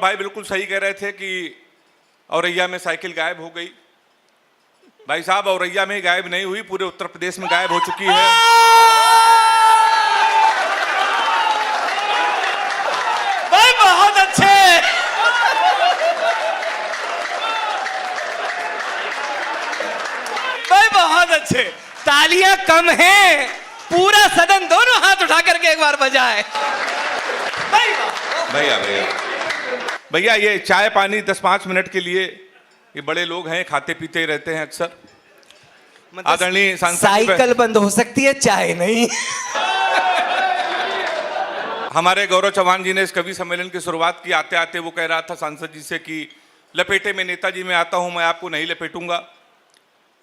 भाई बिल्कुल सही कह रहे थे कि औरैया में साइकिल गायब हो गई। भाई साहब, औरैया में ही गायब नहीं हुई, पूरे उत्तर प्रदेश में गायब हो चुकी है। भाई बहुत अच्छे, भाई बहुत अच्छे। तालियां कम हैं, पूरा सदन दोनों हाथ उठा करके एक बार बजाए। भैया भैया भैया, ये चाय पानी 10-5 मिनट के लिए, ये बड़े लोग हैं, खाते पीते ही रहते हैं अक्सर। आदरणीय सांसद, साइकिल बंद हो सकती है, चाय नहीं। हमारे गौरव चौहान जी ने इस कवि सम्मेलन की शुरुआत की। आते आते वो कह रहा था सांसद जी से कि लपेटे में नेताजी में आता हूं, मैं आपको नहीं लपेटूंगा।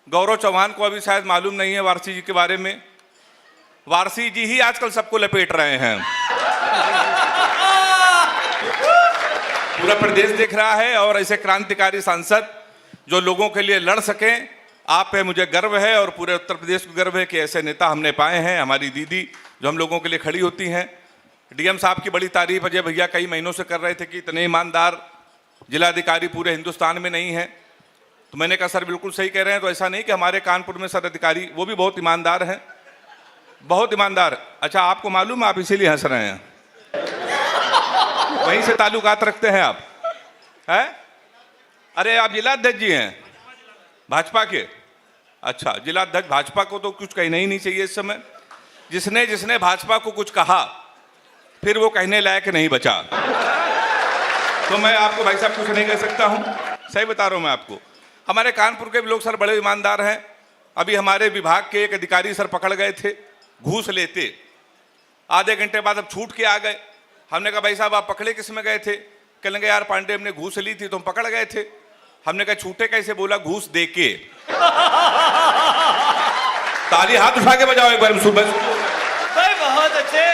गौरव चौहान को अभी शायद मालूम नहीं है वारसी जी के बारे में। वारसी जी ही आजकल सबको लपेट रहे हैं। पूरा प्रदेश देख रहा है, और ऐसे क्रांतिकारी सांसद जो लोगों के लिए लड़ सकें, आप पे मुझे गर्व है और पूरे उत्तर प्रदेश को गर्व है कि ऐसे नेता हमने पाए हैं। हमारी दीदी जो हम लोगों के लिए खड़ी होती हैं। डीएम साहब की बड़ी तारीफ अजय भैया कई महीनों से कर रहे थे कि इतने ईमानदार जिलाधिकारी पूरे हिंदुस्तान में नहीं है। तो मैंने कहा सर बिल्कुल सही कह रहे हैं। तो ऐसा नहीं कि हमारे कानपुर में सर अधिकारी वो भी बहुत ईमानदार हैं, बहुत ईमानदार। अच्छा, आपको मालूम है, आप इसीलिए हंस रहे हैं, वहीं से ताल्लुकात रखते हैं आप, हैं? अरे आप जिलाध्यक्ष जी हैं भाजपा के? अच्छा, जिलाध्यक्ष भाजपा को तो कुछ कहना ही नहीं चाहिए इस समय। जिसने जिसने भाजपा को कुछ कहा फिर वो कहने लायक नहीं बचा। तो मैं आपको भाई साहब कुछ नहीं कह सकता हूं, सही बता रहा हूं मैं आपको। हमारे कानपुर के भी लोग सर बड़े ईमानदार हैं। अभी हमारे विभाग के एक अधिकारी सर पकड़ गए थे घूस लेते, आधे घंटे बाद अब छूट के आ गए। हमने कहा भाई साहब आप पकड़े किस में गए थे? कहेंगे यार पांडे हमने घूस ली थी तो हम पकड़ गए थे। हमने कहा छूटे कैसे? बोला घूस दे के। ताली हाथ उठा के बजाओ एक बार सुबह। बहुत अच्छे।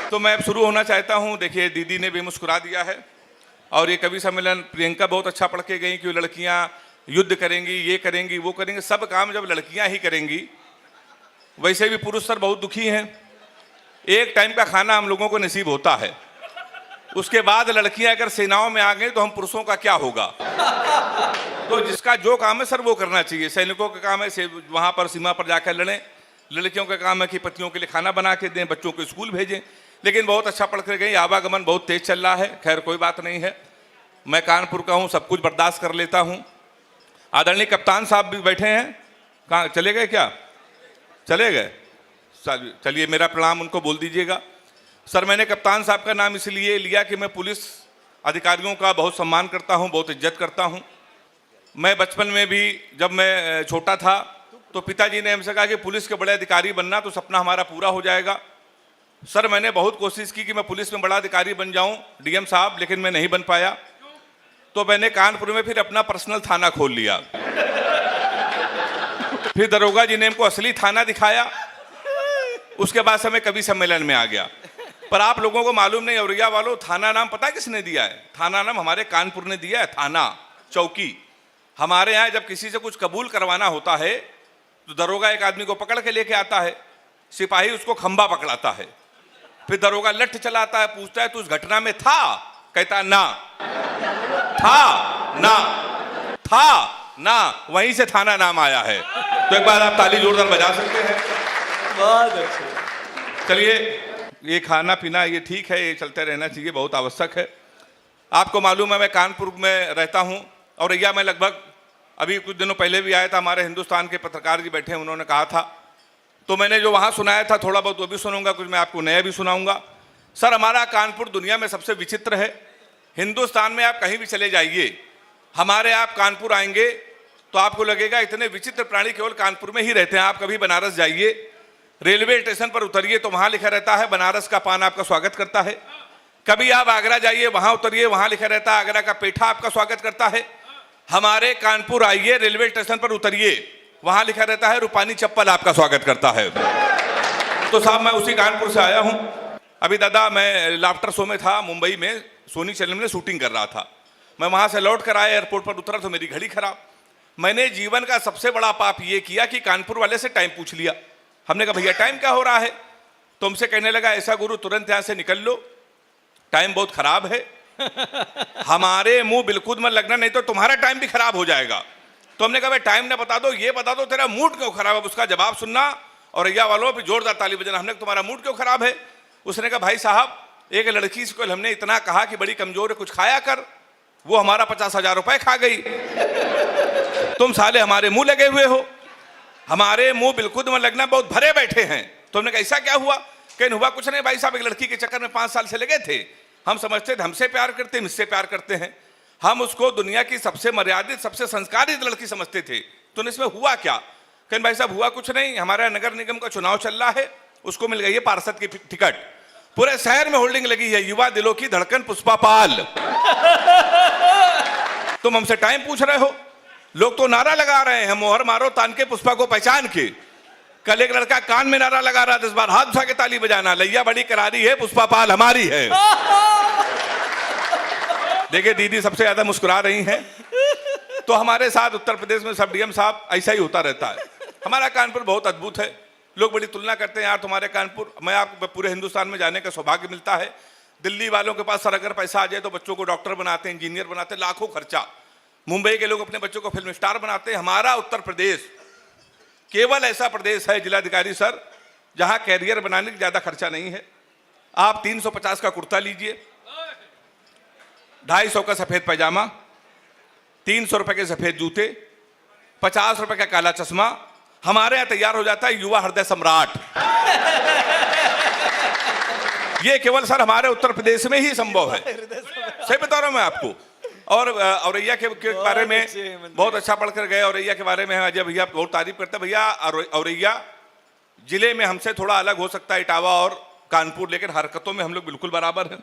तो मैं अब शुरू होना चाहता हूं। देखिए दीदी ने भी मुस्कुरा दिया है, और ये कवि सम्मेलन प्रियंका बहुत अच्छा पढ़ के गई कि लड़कियां युद्ध करेंगी, ये करेंगी, वो करेंगी। सब काम जब लड़कियां ही करेंगी, वैसे भी पुरुष सर बहुत दुखी हैं। एक टाइम का खाना हम लोगों को नसीब होता है, उसके बाद लड़कियां अगर सेनाओं में आ गई तो हम पुरुषों का क्या होगा? तो जिसका जो काम है सर वो करना चाहिए। सैनिकों का काम है वहां पर सीमा पर जाकर लड़ें, लड़कियों का काम है कि पतियों के लिए खाना बना के दें, बच्चों को स्कूल भेजें। लेकिन बहुत अच्छा पढ़ कर गई, आवागमन बहुत तेज चल रहा है। खैर कोई बात नहीं है, मैं कानपुर का हूँ, सब कुछ बर्दाश्त कर लेता हूँ। आदरणीय कप्तान साहब भी बैठे हैं, कहाँ चले गए? क्या चले गए? चलिए मेरा प्रणाम उनको बोल दीजिएगा। सर मैंने कप्तान साहब का नाम इसलिए लिया कि मैं पुलिस अधिकारियों का बहुत सम्मान करता हूं, बहुत इज्जत करता हूं। मैं बचपन में भी जब मैं छोटा था तो पिताजी ने हमसे कहा कि पुलिस के बड़े अधिकारी बनना तो सपना हमारा पूरा हो जाएगा। सर मैंने बहुत कोशिश की कि मैं पुलिस में बड़ा अधिकारी बन जाऊं डीएम साहब, लेकिन मैं नहीं बन पाया। तो मैंने कानपुर में फिर अपना पर्सनल थाना खोल लिया। फिर दरोगा जी ने हमको असली थाना दिखाया, उसके बाद से मैं कवि सम्मेलन में आ गया। पर आप लोगों को मालूम नहीं, औरैया वालों, थाना नाम पता किसने दिया है? थाना नाम हमारे कानपुर ने दिया है। थाना चौकी। हमारे यहाँ जब किसी से कुछ कबूल करवाना होता है तो दरोगा एक आदमी को पकड़ के लेके आता है, सिपाही उसको खंबा पकड़ाता है, फिर दरोगा लठ चलाता है, पूछता है तू उस घटना में था? कहता ना था, ना था ना, वहीं से थाना नाम आया है। तो एक बार आप ताली जोरदार बजा सकते हैं। बहुत अच्छे। चलिए, ये खाना पीना ये ठीक है, ये चलते रहना चाहिए, बहुत आवश्यक है। आपको मालूम है मैं कानपुर में रहता हूँ, और यह मैं लगभग अभी कुछ दिनों पहले भी आया था। हमारे हिंदुस्तान के पत्रकार जी बैठे हैं, उन्होंने कहा था, तो मैंने जो वहाँ सुनाया था थोड़ा बहुत वो भी सुनूंगा, कुछ मैं आपको नया भी सुनाऊंगा। सर हमारा कानपुर दुनिया में सबसे विचित्र है। हिंदुस्तान में आप कहीं भी चले जाइए, हमारे आप कानपुर आएंगे तो आपको लगेगा इतने विचित्र प्राणी केवल कानपुर में ही रहते हैं। आप कभी बनारस जाइए, रेलवे स्टेशन पर उतरिए तो वहां लिखा रहता है बनारस का पान आपका स्वागत करता है। कभी आप आगरा जाइए, वहां उतरिए, वहां लिखा रहता है आगरा का पेठा आपका स्वागत करता है। हमारे कानपुर आइए, रेलवे स्टेशन पर उतरिए, वहां लिखा रहता है रूपानी चप्पल आपका स्वागत करता है। तो साहब मैं उसी कानपुर से आया हूं। अभी दादा मैं लाफ्टर शो में था मुंबई में, सोनी चैनल में शूटिंग कर रहा था। मैं वहां से लौट कर आया, एयरपोर्ट पर उतरा तो मेरी घड़ी खराब। मैंने जीवन का सबसे बड़ा पाप ये किया कि कानपुर वाले से टाइम पूछ लिया। हमने कहा भैया टाइम क्या हो रहा है? तो हमसे कहने लगा ऐसा गुरु तुरंत यहाँ से निकल लो, टाइम बहुत खराब है। हमारे मुंह बिल्कुल मत लगना, नहीं तो तुम्हारा टाइम भी खराब हो जाएगा। तो हमने कहा भाई टाइम ना बता दो, ये बता दो तेरा मूड क्यों खराब है। उसका जवाब सुनना और रैया वालों पे जोरदार ताली बजाना। हमने कहा तुम्हारा मूड क्यों खराब है। उसने कहा भाई साहब एक लड़की से कल हमने इतना कहा कि बड़ी कमजोर है कुछ खाया कर, वो हमारा 50,000 रुपए खा गई। तुम साले हमारे मुंह लगे हुए हो, हमारे मुंह बिल्कुल मत लगना, बहुत भरे बैठे हैं। तो हमने कहा ऐसा क्या हुआ। कहने हुआ कुछ नहीं भाई साहब, एक लड़की के चक्कर में 5 साल से लगे थे। हम समझते थे हमसे प्यार करते हैं, मुझसे प्यार करते हैं। हम उसको दुनिया की सबसे मर्यादित सबसे संस्कारित लड़की समझते थे। तो इसमें हुआ क्या। कहने भाई साहब हुआ कुछ नहीं, हमारा नगर निगम का चुनाव चल रहा है, उसको मिल गई है पार्षद की टिकट। पूरे शहर में होल्डिंग लगी है, युवा दिलों की धड़कन पुष्पा पाल। तुम हमसे टाइम पूछ रहे हो। लोग तो नारा लगा रहे हैं, मोहर मारो तान के पुष्पा को पहचान के। कल एक लड़का कान में नारा लगा रहा था, इस बार हाथ उठा के ताली बजाना, लैया बड़ी करारी है, पुष्पा पाल हमारी है। देखिए दीदी सबसे ज्यादा मुस्कुरा रही हैं। तो हमारे साथ उत्तर प्रदेश में सब डीएम साहब ऐसा ही होता रहता है। हमारा कानपुर बहुत अद्भुत है। लोग बड़ी तुलना करते हैं यार तुम्हारे कानपुर, मैं आपको पूरे हिंदुस्तान में जाने का सौभाग्य मिलता है। दिल्ली वालों के पास सर अगर पैसा आ जाए तो बच्चों को डॉक्टर बनाते हैं, इंजीनियर बनाते हैं, लाखों खर्चा। मुंबई के लोग अपने बच्चों को फिल्म स्टार बनाते हैं। हमारा उत्तर प्रदेश केवल ऐसा प्रदेश है जिलाधिकारी सर जहां कैरियर बनाने की ज्यादा खर्चा नहीं है। आप 350 का कुर्ता लीजिए, 250 का सफेद पैजामा, 300 रुपए के सफेद जूते, 50 रुपए का काला चश्मा, हमारे यहां तैयार हो जाता है युवा हृदय सम्राट। ये केवल सर हमारे उत्तर प्रदेश में ही संभव है, सही बता रहा हूं मैं आपको। और औरैया के बारे में बहुत अच्छा पढ़कर गए। औरैया के बारे में अजय भैया बहुत तारीफ करते हैं। भैया औरैया जिले में हमसे थोड़ा अलग हो सकता है इटावा और कानपुर, लेकिन हरकतों में हम लोग बिल्कुल बराबर हैं।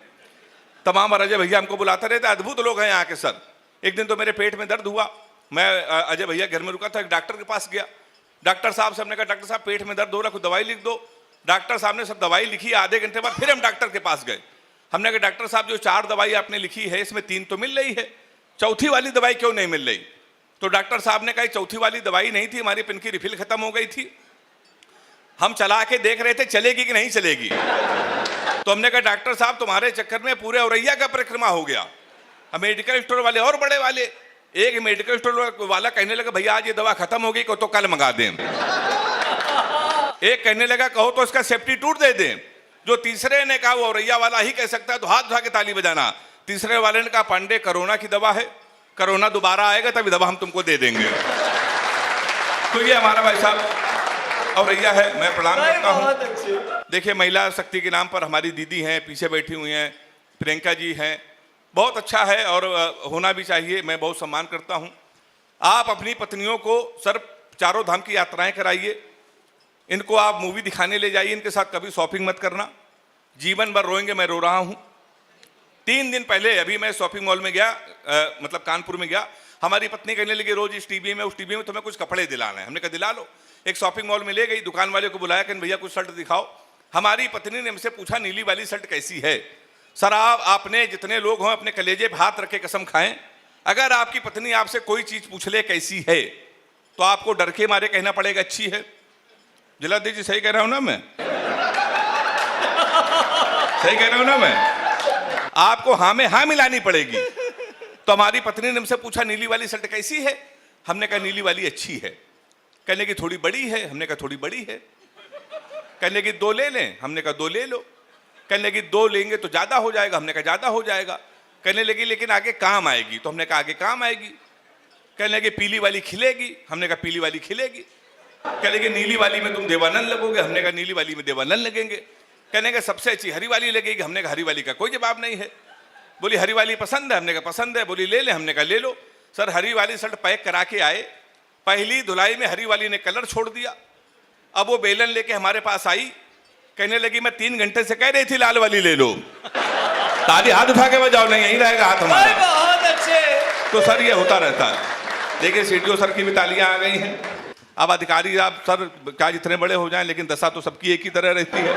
तमाम अजय भैया हमको बुलाते रहते, अद्भुत लोग हैं यहाँ के सर। एक दिन तो मेरे पेट में दर्द हुआ, मैं अजय भैया घर में रुका था, एक डॉक्टर के पास गया। डॉक्टर साहब से हमने कहा डॉक्टर साहब पेट में दर्द हो रहा, कुछ दवाई लिख दो। डॉक्टर साहब ने सब दवाई लिखी। आधे घंटे बाद फिर हम डॉक्टर के पास गए। हमने कहा डॉक्टर साहब जो 4 दवाई आपने लिखी है इसमें 3 तो मिल रही है, चौथी वाली दवाई क्यों नहीं मिल रही। तो डॉक्टर साहब ने कहा चौथी वाली दवाई नहीं थी, हमारी पिन की रिफिल खत्म हो गई थी, हम चला के देख रहे थे चलेगी कि नहीं चलेगी। तो हमने कहा डॉक्टर साहब तुम्हारे चक्कर में पूरे औरैया का परिक्रमा हो गया। अब मेडिकल स्टोर वाले और बड़े वाले, एक मेडिकल स्टोर वाला कहने लगा भैया आज ये दवा खत्म हो गई तो कल मंगा दें। एक कहने लगा कहो तो इसका सब्स्टिट्यूट दे दें। जो तीसरे ने कहा वो औरैया वाला ही कह सकता है, तो हाथ उठा के ताली बजाना। तीसरे वाले ने कहा पांडे कोरोना की दवा है, कोरोना दोबारा आएगा तभी दवा हम तुमको दे देंगे। तो ये हमारा भाई साहब औरैया है, मैं प्रणाम करता हूँ। देखिए महिला शक्ति के नाम पर हमारी दीदी हैं, पीछे बैठी हुई हैं, प्रियंका जी हैं, बहुत अच्छा है और होना भी चाहिए। मैं बहुत सम्मान करता हूँ। आप अपनी पत्नियों को सर चारों धाम की यात्राएं कराइए, इनको आप मूवी दिखाने ले जाइए, इनके साथ कभी शॉपिंग मत करना, जीवन भर रोएंगे। मैं रो रहा हूँ। 3 दिन पहले अभी मैं शॉपिंग मॉल में गया, मतलब कानपुर में गया। हमारी पत्नी कहने लगी रोज इस टीवी में उस टीवी में तुम्हें कुछ कपड़े दिलाना है। हमने कहा दिला लो। एक शॉपिंग मॉल में ले गई, दुकान वाले को बुलाया कि भैया कुछ शर्ट दिखाओ। हमारी पत्नी ने हमसे पूछा नीली वाली शर्ट कैसी है। सर आपने जितने लोग हों अपने कलेजे पे हाथ रख के कसम खाएं, अगर आपकी पत्नी आपसे कोई चीज पूछ ले कैसी है तो आपको डर के मारे कहना पड़ेगा अच्छी है। जिलाधीश जी सही कह रहा हूं ना मैं, सही कह रहा हूं ना मैं, आपको हाँ में हाँ मिलानी पड़ेगी। तो हमारी पत्नी ने हमसे पूछा नीली वाली शर्ट कैसी है। हमने कहा नीली वाली अच्छी है। कहने की थोड़ी बड़ी है। हमने कहा थोड़ी बड़ी है। कहने की 2 ले लें। हमने कहा 2 ले लो। कहने की 2 लेंगे तो ज्यादा हो जाएगा। हमने कहा ज्यादा हो जाएगा। कहने लगी लेकिन आगे काम आएगी। तो हमने कहा आगे काम आएगी। कहने लगी पीली वाली खिलेगी। हमने कहा पीली वाली खिलेगी। कहने लगी नीली वाली में तुम देवानंद लगोगे। हमने कहा नीली वाली में देवानंद लगेंगे। कहने का सबसे अच्छी हरी वाली लगेगी। हमने कहा हरी वाली का कोई जवाब नहीं है। बोली हरी वाली पसंद है। हमने कहा पसंद है। बोली ले ले। हमने कहा ले लो। सर हरी वाली शर्ट पैक करा के आए, पहली धुलाई में हरी वाली ने कलर छोड़ दिया। अब वो बेलन लेके हमारे पास आई, कहने लगी मैं 3 घंटे से कह रही थी लाल वाली ले लो। ताली हाथ उठा के बजाओ, नहीं यहीं रहेगा हाथ हमारा। बहुत अच्छे। तो सर ये होता रहता है। देखिए सीडीओ सर की भी तालियां आ गई हैं। अब अधिकारी आप सर क्या जितने बड़े हो जाएं लेकिन दशा तो सबकी एक ही तरह रहती है।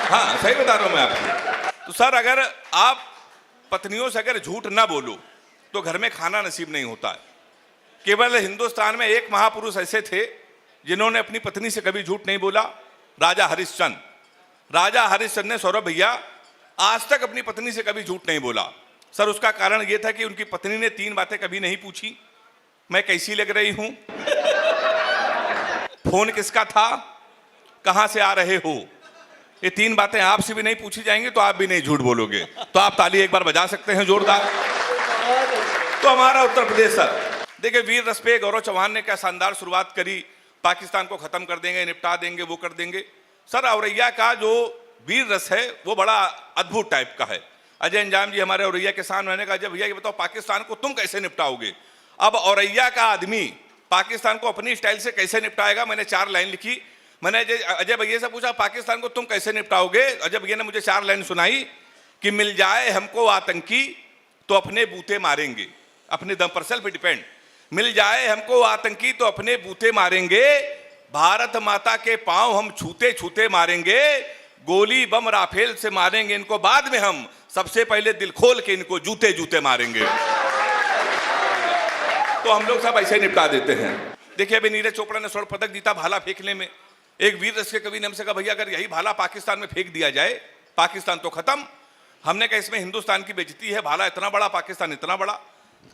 हाँ सही बता रहा हूं मैं आपको। तो सर अगर आप पत्नियों से अगर झूठ ना बोलो तो घर में खाना नसीब नहीं होता है। केवल हिंदुस्तान में एक महापुरुष ऐसे थे जिन्होंने अपनी पत्नी से कभी झूठ नहीं बोला, राजा हरिश्चंद्र। राजा हरिश्चंद्र ने सौरभ भैया आज तक अपनी पत्नी से कभी झूठ नहीं बोला। सर उसका कारण यह था कि उनकी पत्नी ने 3 बातें कभी नहीं पूछी। मैं कैसी लग रही हूं, फोन किसका था, कहां से आ रहे हो। ये 3 बातें आपसे भी नहीं पूछी जाएंगी तो आप भी नहीं झूठ बोलोगे। तो आप ताली एक बार बजा सकते हैं जोरदार। तो हमारा उत्तर प्रदेश सर, देखिए वीर रस पे गौरव चौहान ने क्या शानदार शुरुआत करी, पाकिस्तान को खत्म कर देंगे, निपटा देंगे, वो कर देंगे। सर औरैया का जो वीर रस है वो बड़ा अद्भुत टाइप का है। अजय अंजाम जी हमारे औरैया किसान, मैंने कहा जब भैया ये बताओ पाकिस्तान को तुम कैसे निपटाओगे। अब औरैया का आदमी पाकिस्तान को अपनी स्टाइल से कैसे निपटाएगा। मैंने 4 लाइन लिखी। मैंने अजय भैया से पूछा पाकिस्तान को तुम कैसे निपटाओगे। अजय भैया ने मुझे 4 लाइन सुनाई कि मिल जाए हमको आतंकी तो अपने बूते मारेंगे, अपने दम पर, सेल्फ डिपेंड। मिल जाए हमको आतंकी तो अपने बूते मारेंगे, भारत माता के पांव हम छूते छूते मारेंगे, गोली बम राफेल से मारेंगे इनको, बाद में हम सबसे पहले दिल खोल के इनको जूते जूते मारेंगे। तो हम लोग सब ऐसे निपटा देते हैं। देखिए अभी नीरज चोपड़ा ने स्वर्ण पदक जीता भाला फेंकने में। एक वीर रस के कवि ने हमसे कहा भैया अगर यही भाला पाकिस्तान में फेंक दिया जाए पाकिस्तान तो खत्म। हमने कहा इसमें हिंदुस्तान की बेइज्जती है, भाला इतना बड़ा, पाकिस्तान इतना बड़ा।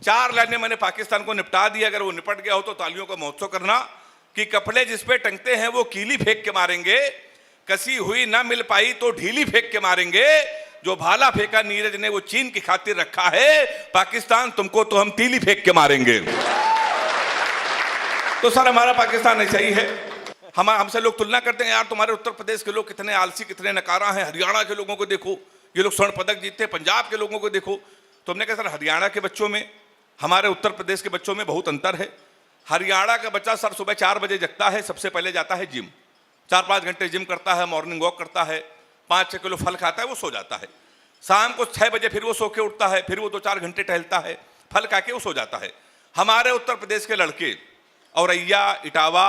4 लाइनें मैंने पाकिस्तान को निपटा दिया। अगर वो निपट गया हो तो तालियों का महोत्सव करना कि कपड़े जिस पे टंगते हैं वो कीली फेंक के मारेंगे, कसी हुई ना मिल पाई तो ढीली फेंक के मारेंगे, जो भाला फेंका नीरज ने वो चीन की खातिर रखा है, पाकिस्तान तुमको तो हम तीली फेंक के मारेंगे। तो सर हमारा पाकिस्तान ऐसा ही है। हमसे लोग तुलना करते हैं यार तुम्हारे उत्तर प्रदेश के लोग कितने आलसी, कितने नकारा हैं, हरियाणा के लोगों को देखो ये लोग स्वर्ण पदक जीतते हैं, पंजाब के लोगों को देखो। तो हमने कहा सर हरियाणा के बच्चों में हमारे उत्तर प्रदेश के बच्चों में बहुत अंतर है। हरियाणा का बच्चा सर सुबह 4 बजे जगता है, सबसे पहले जाता है जिम, 4-5 घंटे जिम करता है, मॉर्निंग वॉक करता है, 5-6 किलो फल खाता है, वो सो जाता है। शाम को 6 बजे फिर वो सो के उठता है, फिर वो 2-4 घंटे टहलता है, फल खा के वो सो जाता है। हमारे उत्तर प्रदेश के लड़के औरैया, इटावा,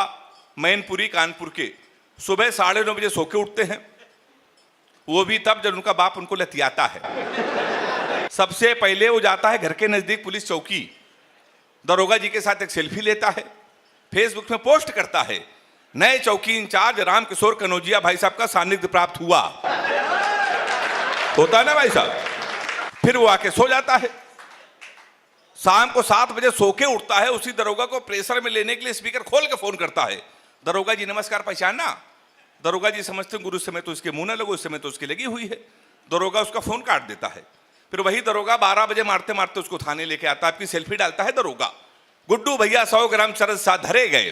मैनपुरी, कानपुर के सुबह 9:30 बजे सो के उठते हैं, वो भी तब जब उनका बाप उनको लतियाता है। सबसे पहले वो जाता है घर के नजदीक पुलिस चौकी, दरोगा जी के साथ एक सेल्फी लेता है, फेसबुक में पोस्ट करता है, नए चौकी इंचार्ज रामकिशोर कनौजिया भाई साहब का सानिध्य प्राप्त हुआ। होता है ना भाई साहब। फिर वो आके सो जाता है। शाम को 7 बजे सो के उठता है, उसी दरोगा को प्रेशर में लेने के लिए स्पीकर खोल के फोन करता है, दरोगा जी नमस्कार, पहचाना। दरोगा जी समझते हैं गुरु समय तो इसके मुंह न लगो, इस समय तो उसकी लगी हुई है। दरोगा उसका फोन काट देता है। फिर वही दरोगा 12 बजे मारते मारते उसको थाने लेके आता है, आपकी सेल्फी डालता है दरोगा, गुड्डू भैया 100 ग्राम चरस साथ धरे गए।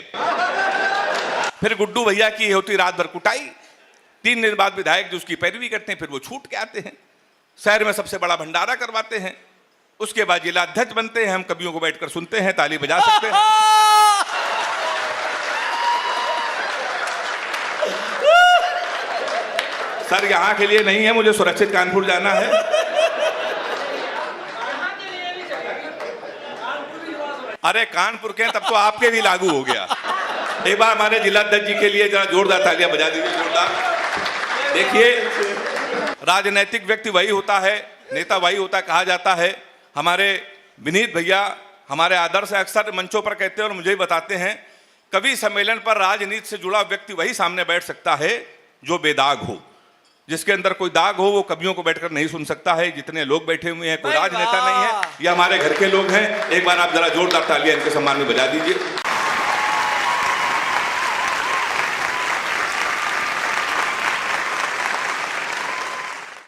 फिर गुड्डू भैया की होती रात भर कुटाई। 3 दिन बाद विधायक जो उसकी पैरवी करते हैं, फिर वो छूट के आते हैं, शहर में सबसे बड़ा भंडारा करवाते हैं, उसके बाद जिला अध्यक्ष बनते हैं। हम कवियों को बैठकर सुनते हैं, ताली बजा सकते हैं। सर यहां के लिए नहीं है, मुझे सुरक्षित कानपुर जाना है। अरे कानपुर के तब तो आपके भी लागू हो गया। एक बार हमारे जिला अध्यक्ष जी के लिए जरा जोरदार तालियां बजा दीजिए, जोरदार। देखिए राजनीतिक व्यक्ति वही होता है, नेता वही होता है, कहा जाता है। हमारे विनीत भैया हमारे आदर्श अक्सर मंचों पर कहते हैं और मुझे ही बताते हैं, कवि सम्मेलन पर राजनीति से जुड़ा व्यक्ति वही सामने बैठ सकता है जो बेदाग हो, जिसके अंदर कोई दाग हो, वो कवियों को बैठकर नहीं सुन सकता है। जितने लोग बैठे हुए हैं कोई राजनेता नहीं है, ये हमारे घर के लोग हैं। एक बार आप जरा जोरदार तालियां इनके सम्मान में बजा दीजिए।